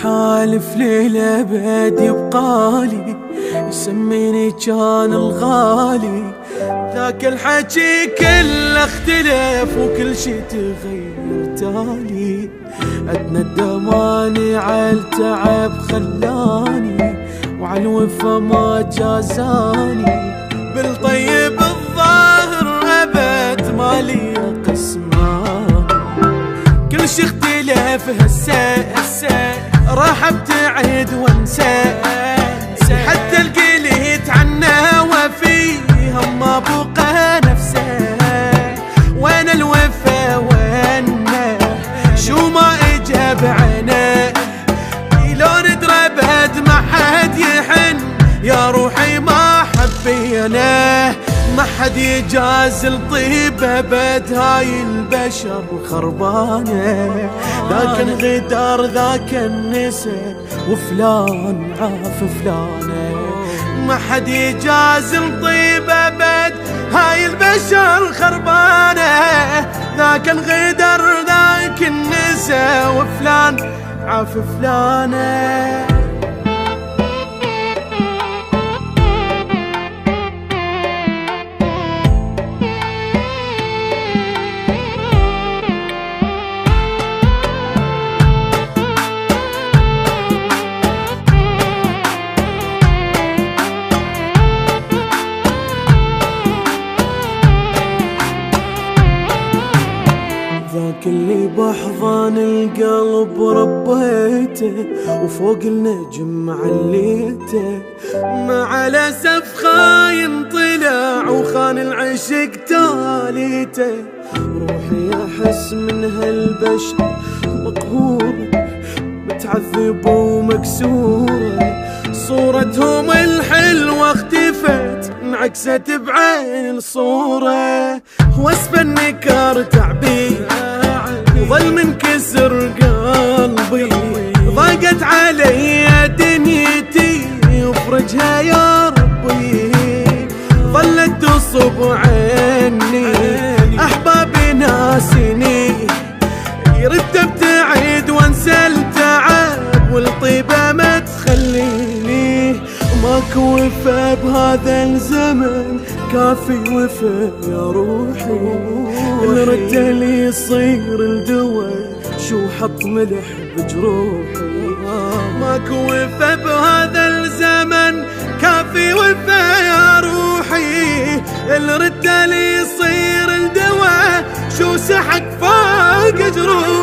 حالف للأبد يبقالي، يسميني كان الغالي. ذاك الحكي كله اختلف وكل شي تغير تالي. أدنى الدماني عالتعب خلاني، وعالوفا ما جازاني. بالطيب الظاهر أبد مالي قسمان، كل شي اختلف هسه راح ابتعد وانسى. حتى القليت عنه وفيه ما بقى نفسه. وين الوفا وينه شو ما اجى بعينه. لون دربت ما حد يحن يا روحي ما حبينه. ما حد يجاز الطيب ابد هاي البشر خربانه. ذاك انغدار ذاك النسى وفلان عاف فلانه. ما حد يجاز الطيب ابد هاي البشر خربانه. ذاك انغدار ذاك النسى وفلان عاف فلانه. ذاك اللي بحضن القلب ربيته وفوق النجم عليته. مع الأسف خاين طلع وخان العشق تاليته. روحي أحس من هالبشر مقهورة متعذبة ومكسورة. صورتهم الحلوة اختفت انعكست بعين الصورة. واسف النكار تعبير وظل منكسر قلبي. ضاقت علي دنيتي وفرجها يا ربي. ظلت تصب عني احبابي ناسني. يرد ابتعد وانسى التعب والطيبة ما تخليني. ماكو وفا بهذا الزمن كافي وفا يا روحي. اللي رد لي يصير الدوا شو حط ملح بجروحي. ماكو وفا بهذا الزمن كافي وفا يا روحي. اللي رد لي يصير الدوا شو سحق فوق جروحي.